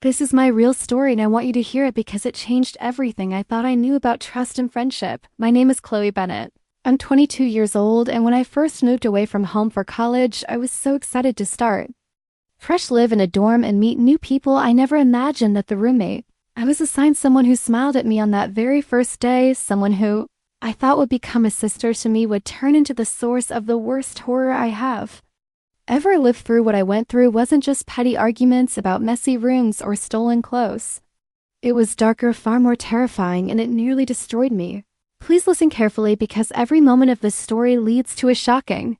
This is my real story and I want you to hear it because it changed everything I thought I knew about trust and friendship. My name is Chloe Bennett. I'm 22 years old, and when I first moved away from home for college, I was so excited to start fresh live in a dorm and meet new people. I never imagined that the roommate I was assigned someone who smiled at me on that very first day, someone who I thought would become a sister to me would turn into the source of the worst horror I have ever lived through. What I went through wasn't just petty arguments about messy rooms or stolen clothes. It was darker, far more terrifying, and it nearly destroyed me. Please listen carefully because every moment of this story leads to a shocking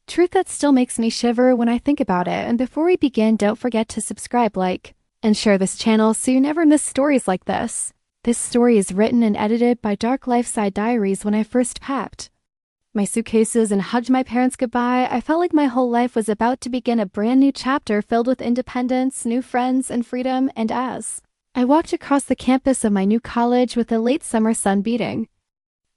truth that still makes me shiver when I think about it. And before we begin, don't forget to subscribe, like, and share this channel so you never miss stories like this. This story is written and edited by Dark Lifeside Diaries. When I first packed my suitcases and hugged my parents goodbye, I felt like my whole life was about to begin a brand new chapter filled with independence, new friends, and freedom. And as I walked across the campus of my new college with the late summer sun beating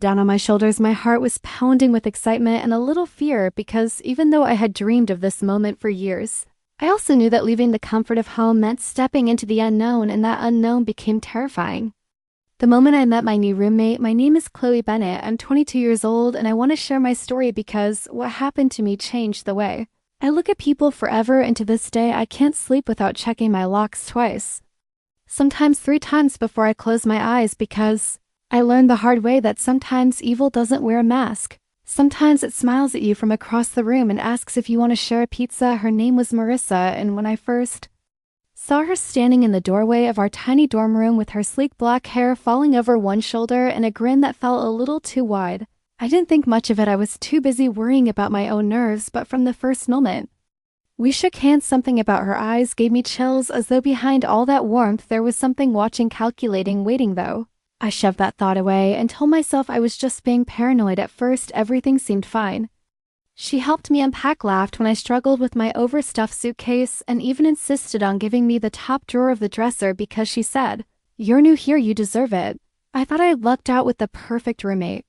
down on my shoulders, my heart was pounding with excitement and a little fear because even though I had dreamed of this moment for years, I also knew that leaving the comfort of home meant stepping into the unknown, and that unknown became terrifying. The moment I met my new roommate, my name is Chloe Bennett. I'm 22 years old, and I want to share my story because what happened to me changed the way I look at people forever, and to this day, I can't sleep without checking my locks twice, sometimes 3 times before I close my eyes, because I learned the hard way that sometimes evil doesn't wear a mask. Sometimes it smiles at you from across the room and asks if you want to share a pizza. Her name was Marissa, and when I first saw her standing in the doorway of our tiny dorm room with her sleek black hair falling over one shoulder and a grin that felt a little too wide, I didn't think much of it. I was too busy worrying about my own nerves, but from the first moment we shook hands, something about her eyes gave me chills, as though behind all that warmth there was something watching, calculating, waiting. Though I shoved that thought away and told myself I was just being paranoid. At first, everything seemed fine. She helped me unpack, laughed when I struggled with my overstuffed suitcase, and even insisted on giving me the top drawer of the dresser because she said, "You're new here, you deserve it." I thought I had lucked out with the perfect roommate.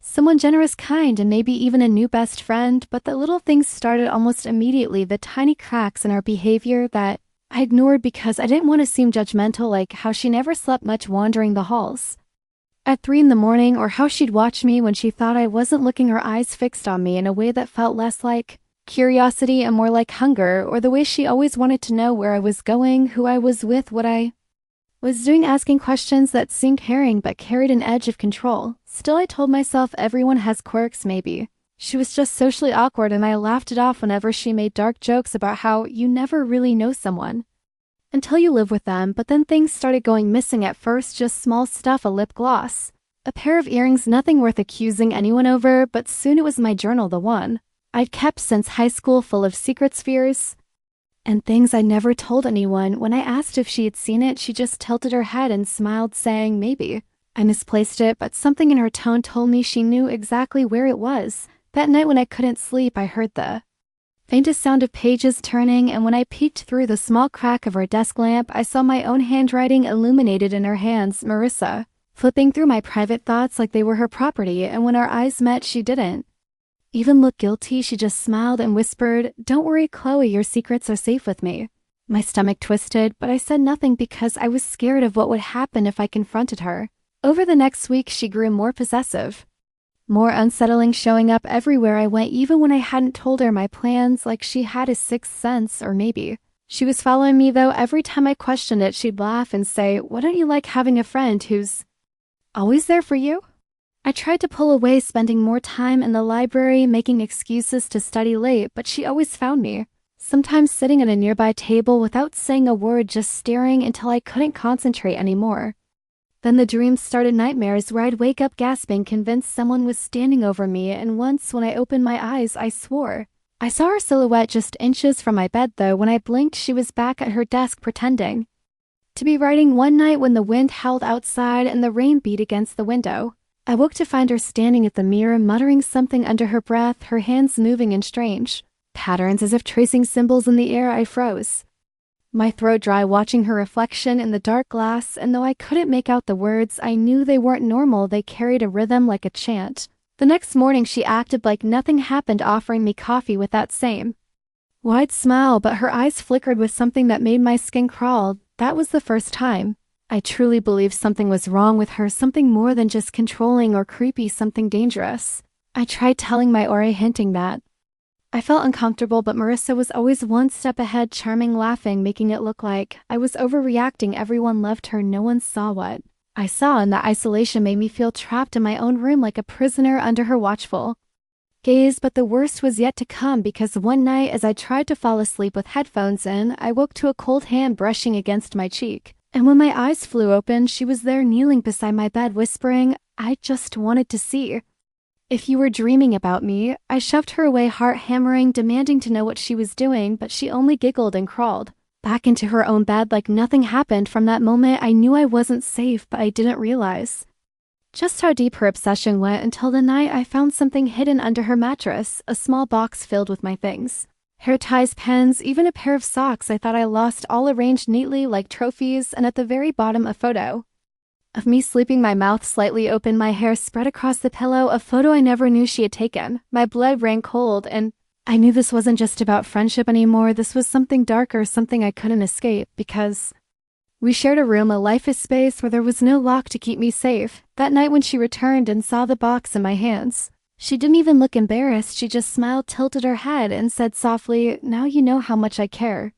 Someone generous, kind, and maybe even a new best friend, but the little things started almost immediately, the tiny cracks in our behavior that I ignored because I didn't want to seem judgmental, like how she never slept much wandering the halls at 3 in the morning, or how she'd watch me when she thought I wasn't looking, her eyes fixed on me in a way that felt less like curiosity and more like hunger, or the way she always wanted to know where I was going, who I was with, what I was doing, asking questions that seemed caring but carried an edge of control. Still, I told myself everyone has quirks. Maybe she was just socially awkward, and I laughed it off whenever she made dark jokes about how you never really know someone until you live with them. But then things started going missing. At first, just small stuff, a lip gloss, a pair of earrings, nothing worth accusing anyone over, but soon it was my journal, the one I'd kept since high school, full of secrets, fears, and things I never told anyone. When I asked if she had seen it, she just tilted her head and smiled, saying maybe I misplaced it, but something in her tone told me she knew exactly where it was. That night when I couldn't sleep, I heard the faintest sound of pages turning, and when I peeked through the small crack of her desk lamp, I saw my own handwriting illuminated in her hands. Marissa, flipping through my private thoughts like they were her property, and when our eyes met, she didn't even look guilty. She just smiled and whispered, "Don't worry, Chloe, your secrets are safe with me." My stomach twisted, but I said nothing because I was scared of what would happen if I confronted her. Over the next week, she grew more possessive, more unsettling, showing up everywhere I went, even when I hadn't told her my plans, like she had a sixth sense. Or maybe she was following me, though. Every time I questioned it, she'd laugh and say, "Why don't you like having a friend who's always there for you?" I tried to pull away, spending more time in the library, making excuses to study late, but she always found me, sometimes sitting at a nearby table without saying a word, just staring until I couldn't concentrate anymore. Then the dreams started, nightmares where I'd wake up gasping, convinced someone was standing over me, and once when I opened my eyes, I swore I saw her silhouette just inches from my bed. Though when I blinked, she was back at her desk pretending to be writing. One night when the wind howled outside and the rain beat against the window, I woke to find her standing at the mirror, muttering something under her breath, her hands moving in strange patterns as if tracing symbols in the air. I froze, my throat dry, watching her reflection in the dark glass, and though I couldn't make out the words, I knew they weren't normal. They carried a rhythm like a chant. The next morning she acted like nothing happened, offering me coffee with that same wide smile, but her eyes flickered with something that made my skin crawl. That was the first time. I truly believed something was wrong with her, something more than just controlling or creepy, something dangerous. I tried telling my Ori, hinting that. I felt uncomfortable, but Marissa was always one step ahead, charming, laughing, making it look like I was overreacting. Everyone loved her, no one saw what I saw, and that isolation made me feel trapped in my own room like a prisoner under her watchful gaze. But the worst was yet to come, because one night as I tried to fall asleep with headphones in, I woke to a cold hand brushing against my cheek. And when my eyes flew open, she was there kneeling beside my bed, whispering, "I just wanted to see if you were dreaming about me." I shoved her away, heart hammering, demanding to know what she was doing, but she only giggled and crawled back into her own bed like nothing happened. From that moment, I knew I wasn't safe, but I didn't realize just how deep her obsession went until the night I found something hidden under her mattress, a small box filled with my things. Hair ties, pens, even a pair of socks I thought I lost, all arranged neatly like trophies, and at the very bottom a photo of me sleeping, my mouth slightly open, my hair spread across the pillow, a photo I never knew she had taken. My blood ran cold, and I knew this wasn't just about friendship anymore. This was something darker, something I couldn't escape, because we shared a room, a life, a space where there was no lock to keep me safe. That night when she returned and saw the box in my hands, she didn't even look embarrassed. She just smiled, tilted her head, and said softly, "Now you know how much I care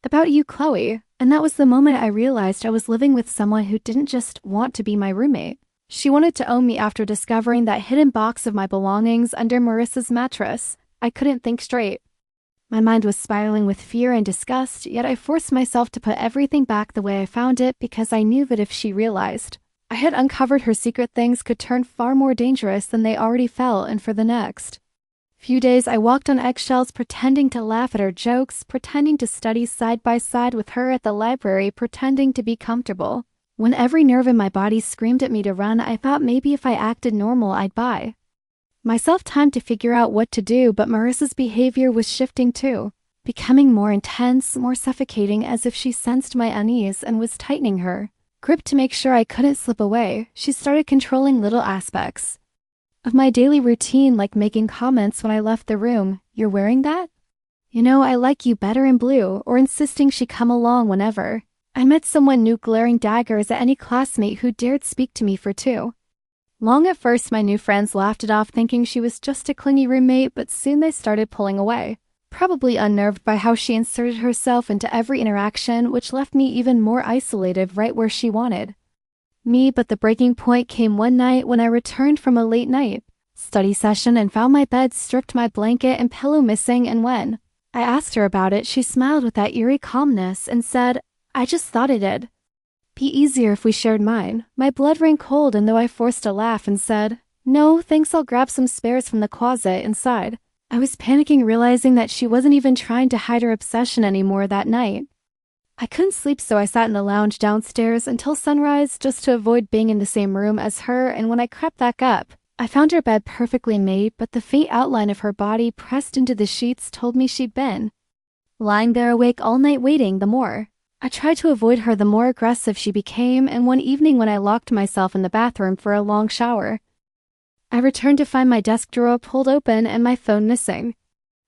about you, Chloe." And that was the moment I realized I was living with someone who didn't just want to be my roommate. She wanted to own me. After discovering that hidden box of my belongings under Marissa's mattress, I couldn't think straight. My mind was spiraling with fear and disgust, yet I forced myself to put everything back the way I found it, because I knew that if she realized I had uncovered her secret, things could turn far more dangerous than they already felt. And for the next few days, I walked on eggshells, pretending to laugh at her jokes, pretending to study side by side with her at the library, pretending to be comfortable. When every nerve in my body screamed at me to run, I thought maybe if I acted normal, I'd buy myself time to figure out what to do. But Marissa's behavior was shifting too, becoming more intense, more suffocating, as if she sensed my unease and was tightening her grip to make sure I couldn't slip away. She started controlling little aspects of my daily routine, like making comments when I left the room. "You're wearing that? You know, I like you better in blue," or insisting she come along whenever I met someone new, glaring daggers at any classmate who dared speak to me for too long. At first, my new friends laughed it off, thinking she was just a clingy roommate, but soon they started pulling away, probably unnerved by how she inserted herself into every interaction, which left me even more isolated, right where she wanted me. But the breaking point came one night when I returned from a late night study session and found my bed stripped, my blanket and pillow missing. And when I asked her about it, she smiled with that eerie calmness and said, "I just thought it'd be easier if we shared mine." My blood ran cold, and though I forced a laugh and said, "No, thanks, I'll grab some spares from the closet inside," I was panicking, realizing that she wasn't even trying to hide her obsession anymore. That night, I couldn't sleep, so I sat in the lounge downstairs until sunrise, just to avoid being in the same room as her. And when I crept back up, I found her bed perfectly made, but the faint outline of her body pressed into the sheets told me she'd been lying there awake all night waiting. The more I tried to avoid her, the more aggressive she became, and one evening when I locked myself in the bathroom for a long shower, I returned to find my desk drawer pulled open and my phone missing.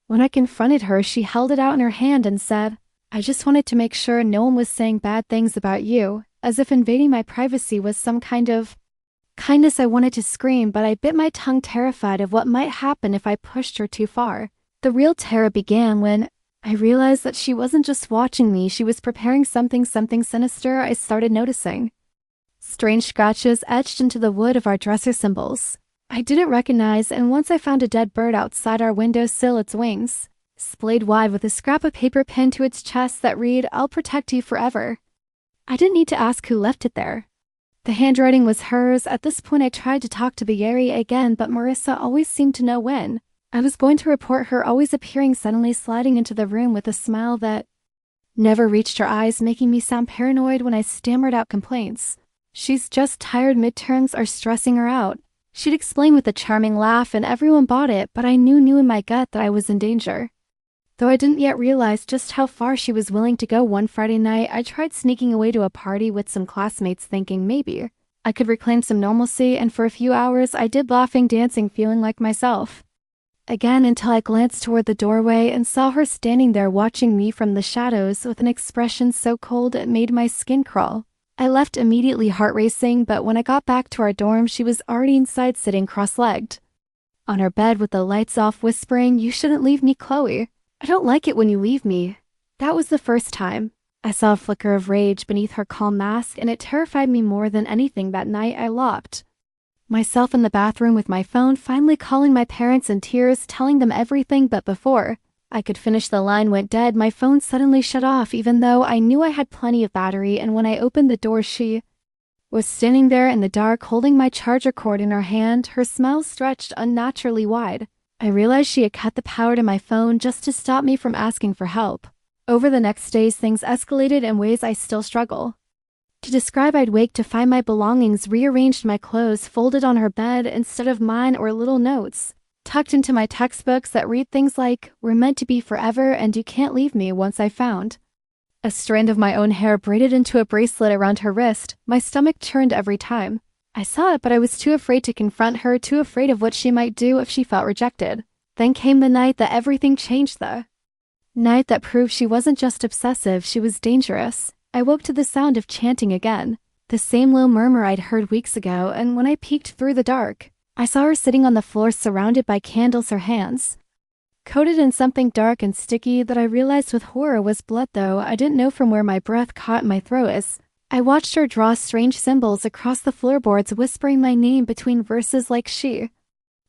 When I confronted her, she held it out in her hand and said, "I just wanted to make sure no one was saying bad things about you," as if invading my privacy was some kind of kindness. I wanted to scream, but I bit my tongue, terrified of what might happen if I pushed her too far. The real terror began when I realized that she wasn't just watching me, she was preparing something sinister. I started noticing strange scratches etched into the wood of our dresser, symbols I didn't recognize, and once I found a dead bird outside our windowsill, its wings splayed wide with a scrap of paper pinned to its chest that read, "I'll protect you forever." I didn't need to ask who left it there. The handwriting was hers. At this point, I tried to talk to Bayeri again, but Marissa always seemed to know when I was going to report her, always appearing suddenly, sliding into the room with a smile that never reached her eyes, making me sound paranoid when I stammered out complaints. "She's just tired. Midterms are stressing her out," she'd explain with a charming laugh, and everyone bought it, but I knew in my gut that I was in danger. Though I didn't yet realize just how far she was willing to go. One Friday night, I tried sneaking away to a party with some classmates, thinking maybe I could reclaim some normalcy, and for a few hours I did, laughing, dancing, feeling like myself. again until I glanced toward the doorway and saw her standing there watching me from the shadows with an expression so cold it made my skin crawl. I left immediately, heart racing, but when I got back to our dorm, she was already inside sitting cross-legged on her bed with the lights off, whispering, "You shouldn't leave me, Chloe. I don't like it when you leave me." That was the first time. I saw a flicker of rage beneath her calm mask, and it terrified me more than anything. That night, I locked myself in the bathroom with my phone, finally calling my parents in tears, telling them everything, but before I could finish, the line went dead. My phone suddenly shut off, even though I knew I had plenty of battery, and when I opened the door, she was standing there in the dark, holding my charger cord in her hand, her smile stretched unnaturally wide. I realized she had cut the power to my phone just to stop me from asking for help. Over the next days, things escalated in ways I still struggle to describe. I'd wake to find my belongings rearranged, my clothes folded on her bed instead of mine, or little notes tucked into my textbooks that read things like, "We're meant to be forever and you can't leave me." Once I found a strand of my own hair braided into a bracelet around her wrist. My stomach churned every time I saw it, but I was too afraid to confront her, too afraid of what she might do if she felt rejected. Then came the night that everything changed, the night that proved she wasn't just obsessive, she was dangerous. I woke to the sound of chanting again, the same low murmur I'd heard weeks ago, and when I peeked through the dark, I saw her sitting on the floor surrounded by candles, her hands coated in something dark and sticky that I realized with horror was blood, though I didn't know from where my breath caught in my throat. As I watched her draw strange symbols across the floorboards, whispering my name between verses like she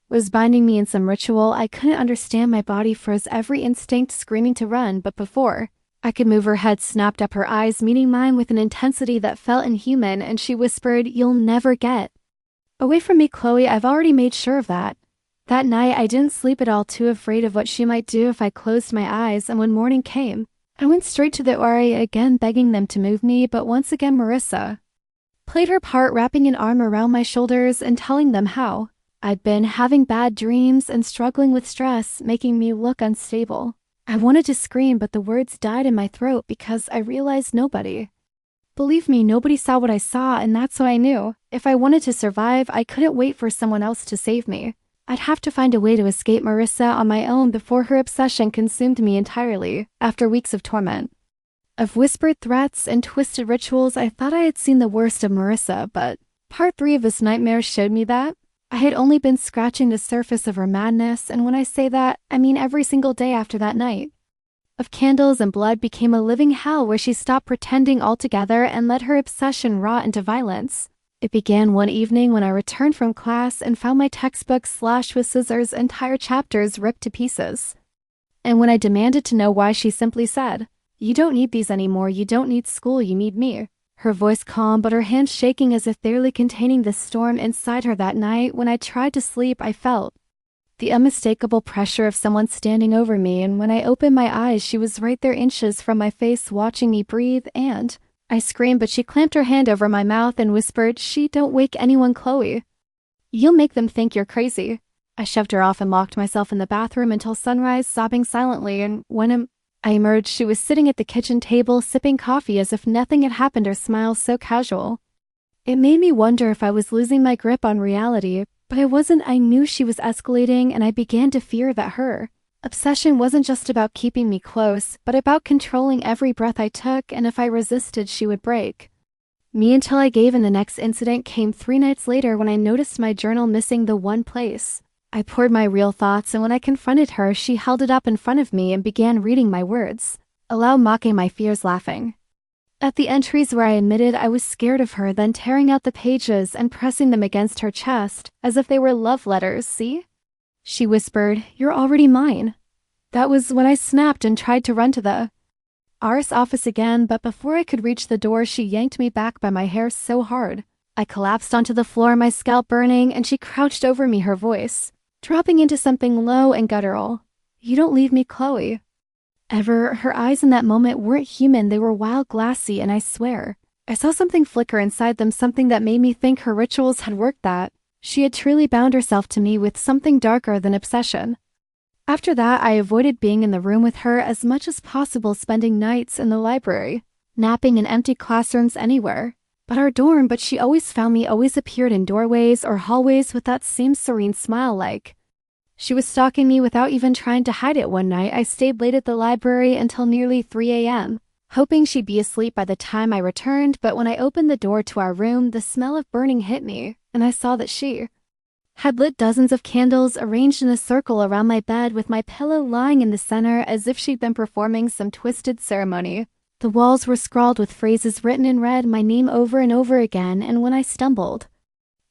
was binding me in some ritual I couldn't understand. My body froze, every instinct screaming to run, but before I could move, her head snapped up, her eyes meeting mine with an intensity that felt inhuman, and she whispered, "You'll never get away from me, Chloe. I've already made sure of that." That night, I didn't sleep at all, too afraid of what she might do if I closed my eyes, and when morning came, I went straight to the area again, begging them to move me, but once again Marissa played her part, wrapping an arm around my shoulders and telling them how I'd been having bad dreams and struggling with stress, making me look unstable. I wanted to scream, but the words died in my throat because I realized nobody believed me. Nobody saw what I saw, and that's what I knew. If I wanted to survive, I couldn't wait for someone else to save me. I'd have to find a way to escape Marissa on my own before her obsession consumed me entirely. After weeks of torment, of whispered threats and twisted rituals, I thought I had seen the worst of Marissa, but part 3 of this nightmare showed me that I had only been scratching the surface of her madness, and when I say that, I mean every single day after that night of candles and blood became a living hell where she stopped pretending altogether and let her obsession rot into violence. It began one evening when I returned from class and found my textbook slashed with scissors, entire chapters ripped to pieces. And when I demanded to know why, she simply said, "You don't need these anymore. You don't need school. You need me." Her voice calm, but her hands shaking as if barely containing the storm inside her. That night, when I tried to sleep, I felt the unmistakable pressure of someone standing over me, and when I opened my eyes, she was right there, inches from my face, watching me breathe, and I screamed, but she clamped her hand over my mouth and whispered, "Don't wake anyone, Chloe. You'll make them think you're crazy." I shoved her off and locked myself in the bathroom until sunrise, sobbing silently, and when I emerged, she was sitting at the kitchen table, sipping coffee as if nothing had happened, her smile so casual. It made me wonder if I was losing my grip on reality, but I wasn't. I knew she was escalating, and I began to fear that her obsession wasn't just about keeping me close, but about controlling every breath I took, and if I resisted, she would break me until I gave in. The next incident came 3 nights later when I noticed my journal missing the one place I poured my real thoughts, and when I confronted her, she held it up in front of me and began reading my words, aloud, mocking my fears, laughing at the entries where I admitted I was scared of her, then tearing out the pages and pressing them against her chest as if they were love letters. "See?" she whispered, "You're already mine." That was when I snapped and tried to run to the RS office again, but before I could reach the door, she yanked me back by my hair so hard I collapsed onto the floor, my scalp burning, and she crouched over me, her voice dropping into something low and guttural. "You don't leave me, Chloe. Ever." Her eyes in that moment weren't human, they were wild, glassy, and I swear I saw something flicker inside them, something that made me think her rituals had worked, that she had truly bound herself to me with something darker than obsession. After that, I avoided being in the room with her as much as possible, spending nights in the library, napping in empty classrooms, anywhere but our dorm. But she always found me, always appeared in doorways or hallways with that same serene smile, like She was stalking me without even trying to hide it. One night, I stayed late at the library until nearly 3 a.m., hoping she'd be asleep by the time I returned, but when I opened the door to our room, the smell of burning hit me, and I saw that she had lit dozens of candles arranged in a circle around my bed with my pillow lying in the center as if she'd been performing some twisted ceremony. The walls were scrawled with phrases written in red, my name over and over again, and when I stumbled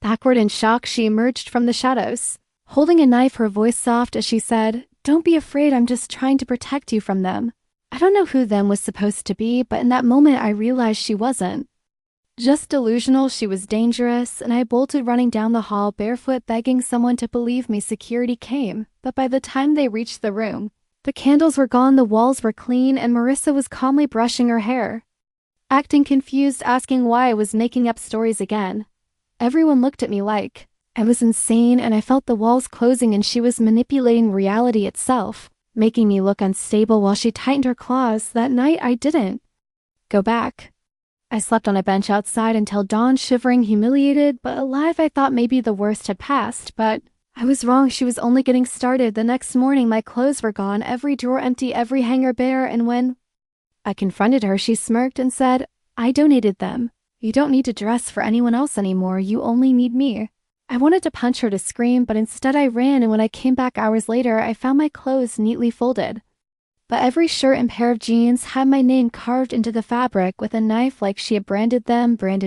backward in shock, she emerged from the shadows, holding a knife, her voice soft as she said, "Don't be afraid, I'm just trying to protect you from them." I don't know who them was supposed to be, but in that moment I realized she wasn't just delusional, she was dangerous, and I bolted running down the hall barefoot, begging someone to believe me. Security came, but by the time they reached the room, the candles were gone, the walls were clean, and Marissa was calmly brushing her hair, acting confused, asking why I was making up stories again. Everyone looked at me like I was insane, and I felt the walls closing and she was manipulating reality itself, making me look unstable while she tightened her claws. That night I didn't go back. I slept on a bench outside until dawn, shivering, humiliated, but alive. I thought maybe the worst had passed, but I was wrong. She was only getting started. The next morning, my clothes were gone, every drawer empty, every hanger bare, and when I confronted her, she smirked and said, "I donated them. You don't need to dress for anyone else anymore. You only need me." I wanted to punch her, to scream, but instead I ran, and when I came back hours later, I found my clothes neatly folded. But every shirt and pair of jeans had my name carved into the fabric with a knife, like she had branded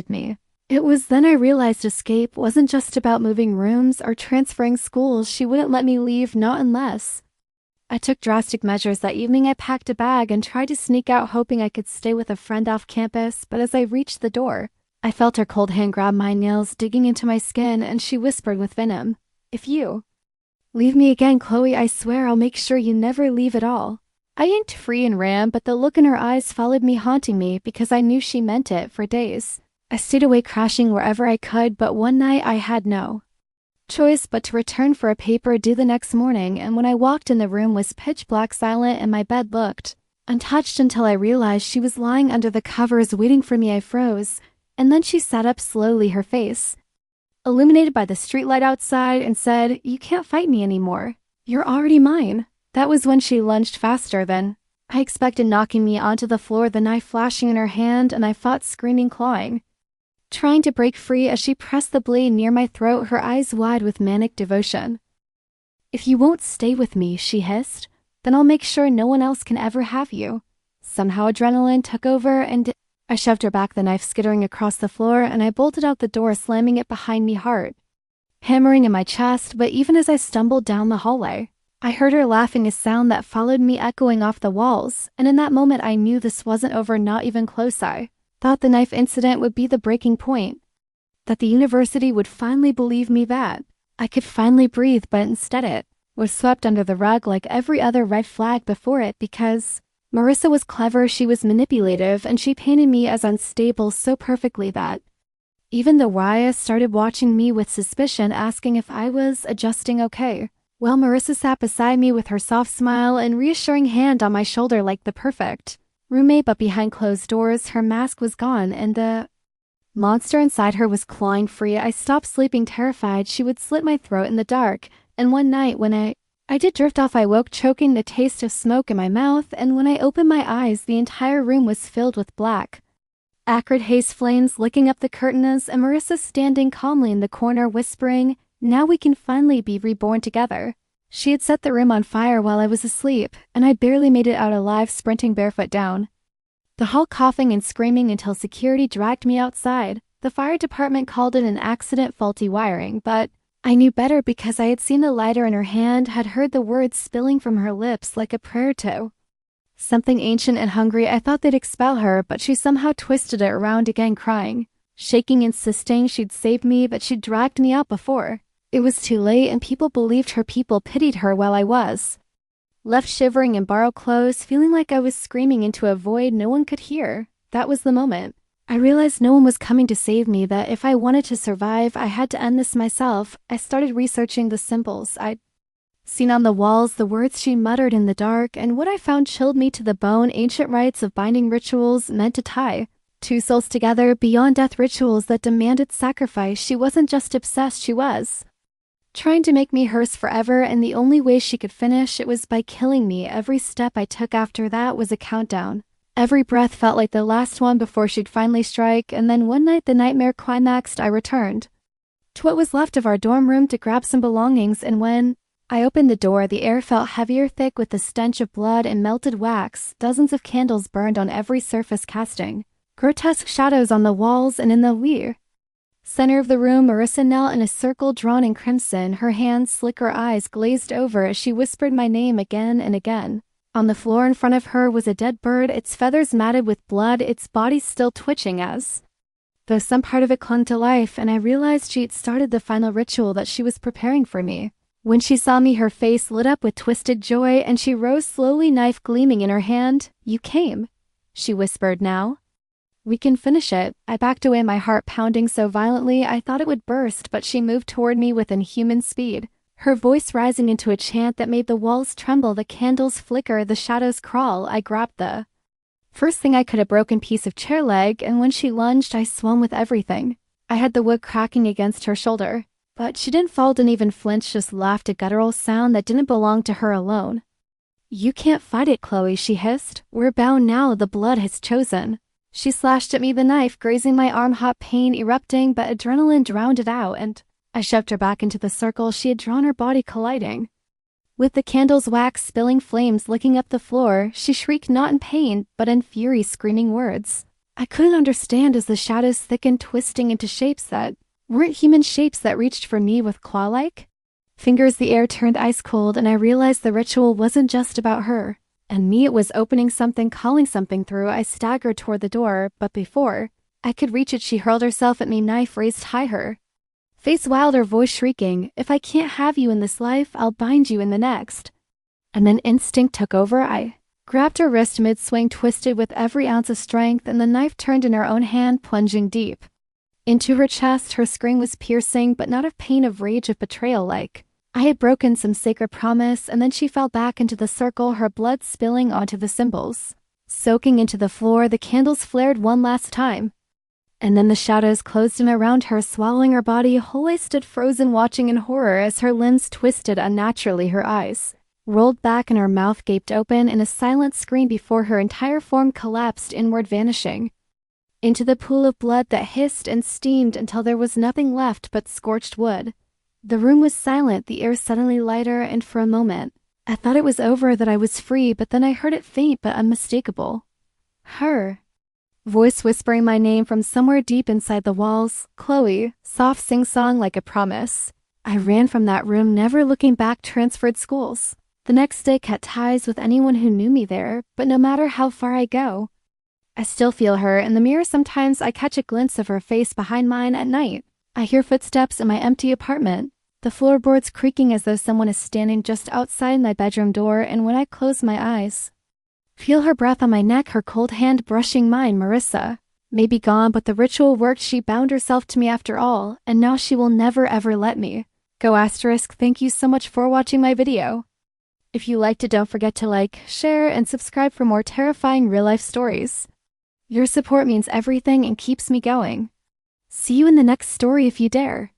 me. It was then I realized escape wasn't just about moving rooms or transferring schools. She wouldn't let me leave, not unless I took drastic measures. That evening I packed a bag and tried to sneak out, hoping I could stay with a friend off campus, but as I reached the door, I felt her cold hand grab my nails, digging into my skin, and she whispered with venom, "If you leave me again, Chloe, I swear I'll make sure you never leave at all." I yanked free and ran, but the look in her eyes followed me, haunting me, because I knew she meant it. For days I stayed away, crashing wherever I could, but one night I had no choice but to return for a paper due the next morning, and when I walked in, the room was pitch black, silent, and my bed looked untouched until I realized she was lying under the covers waiting for me. I froze, and then she sat up slowly, her face illuminated by the streetlight outside, and said, "You can't fight me anymore. You're already mine." That was when she lunged faster than I expected, knocking me onto the floor, the knife flashing in her hand, and I fought, screaming, clawing, trying to break free as she pressed the blade near my throat, her eyes wide with manic devotion. "If you won't stay with me," she hissed, "then I'll make sure no one else can ever have you." Somehow adrenaline took over, and I shoved her back, the knife skittering across the floor, and I bolted out the door, slamming it behind me, heart hammering in my chest. But even as I stumbled down the hallway, I heard her laughing, a sound that followed me, echoing off the walls, and in that moment I knew this wasn't over, not even close. I thought the knife incident would be the breaking point, that the university would finally believe me, that I could finally breathe, but instead it was swept under the rug like every other red flag before it, because Marissa was clever, she was manipulative, and she painted me as unstable so perfectly that even the Raya started watching me with suspicion, asking if I was adjusting okay. Well, Marissa sat beside me with her soft smile and reassuring hand on my shoulder like the perfect roommate, but behind closed doors, her mask was gone and the monster inside her was clawing free. I stopped sleeping, terrified she would slit my throat in the dark, and one night when I did drift off, I woke choking, the taste of smoke in my mouth, and when I opened my eyes, the entire room was filled with black, acrid haze, flames licking up the curtains, and Marissa standing calmly in the corner, whispering, "Now we can finally be reborn together." She had set the room on fire while I was asleep, and I barely made it out alive, sprinting barefoot down the hall, coughing and screaming until security dragged me outside. The fire department called it an accident, faulty wiring, but I knew better because I had seen the lighter in her hand, had heard the words spilling from her lips like a prayer to something ancient and hungry. I thought they'd expel her, but she somehow twisted it around again, crying, shaking, insisting she'd saved me, but she'd dragged me out before it was too late, and people believed her, people pitied her, while I was left shivering in borrowed clothes, feeling like I was screaming into a void no one could hear. That was the moment I realized no one was coming to save me, that if I wanted to survive, I had to end this myself. I started researching the symbols I'd seen on the walls, the words she muttered in the dark, and what I found chilled me to the bone. Ancient rites of binding, rituals meant to tie two souls together, beyond death rituals that demanded sacrifice. She wasn't just obsessed, she was trying to make me hers forever, and the only way she could finish it was by killing me. Every step I took after that was a countdown. Every breath felt like the last one before she'd finally strike, and then one night the nightmare climaxed. I returned to what was left of our dorm room to grab some belongings, and when I opened the door, the air felt heavier, thick with the stench of blood and melted wax. Dozens of candles burned on every surface, casting grotesque shadows on the walls, and in the center of the room, Marissa knelt in a circle drawn in crimson, her hands slick, her eyes glazed over as she whispered my name again and again. On the floor in front of her was a dead bird, its feathers matted with blood, its body still twitching as though some part of it clung to life, and I realized she'd started the final ritual that she was preparing for me. When she saw me, her face lit up with twisted joy, and she rose slowly, knife gleaming in her hand. "You came," she whispered. "Now we can finish it." I backed away, my heart pounding so violently I thought it would burst, but she moved toward me with inhuman speed, her voice rising into a chant that made the walls tremble, the candles flicker, the shadows crawl. I grabbed the first thing I could, a broken piece of chair leg, and when she lunged, I swung with everything. I had the wood cracking against her shoulder, but she didn't fall, didn't even flinch, just laughed, a guttural sound that didn't belong to her alone. "You can't fight it, Chloe," she hissed. "We're bound now, the blood has chosen." She slashed at me, the knife grazing my arm, hot pain erupting, but adrenaline drowned it out, and I shoved her back into the circle she had drawn, her body colliding with the candle's wax, spilling flames licking up the floor. She shrieked, not in pain, but in fury, screaming words I couldn't understand as the shadows thickened, twisting into shapes that weren't human, shapes that reached for me with claw-like fingers. The air turned ice cold, and I realized the ritual wasn't just about her and me. It was opening something, calling something through. I staggered toward the door, but before I could reach it, she hurled herself at me, knife raised high, her face wild, her voice shrieking, "If I can't have you in this life, I'll bind you in the next." And then instinct took over. I grabbed her wrist mid-swing, twisted with every ounce of strength, and the knife turned in her own hand, plunging deep into her chest. Her scream was piercing, but not of pain, of rage, of betrayal, like I had broken some sacred promise. And then she fell back into the circle, her blood spilling onto the symbols, soaking into the floor. The candles flared one last time, and then the shadows closed in around her, swallowing her body whole. I stood frozen, watching in horror as her limbs twisted unnaturally, her eyes rolled back, and her mouth gaped open in a silent scream before her entire form collapsed inward, vanishing into the pool of blood that hissed and steamed until there was nothing left but scorched wood. The room was silent, the air suddenly lighter, and for a moment I thought it was over, that I was free, but then I heard it, faint but unmistakable. Her voice whispering my name from somewhere deep inside the walls. "Chloe," soft sing-song like a promise. I ran from that room, never looking back, transferred schools the next day, cut ties with anyone who knew me there, but no matter how far I go, I still feel her in the mirror. Sometimes I catch a glimpse of her face behind mine at night. I hear footsteps in my empty apartment, the floorboards creaking as though someone is standing just outside my bedroom door, and when I close my eyes, feel her breath on my neck, her cold hand brushing mine. Marissa may be gone, but the ritual worked. She bound herself to me after all, and now she will never ever let me go. Asterisk. Thank you so much for watching my video. If you liked it, don't forget to like, share, and subscribe for more terrifying real-life stories. Your support means everything and keeps me going. See you in the next story if you dare.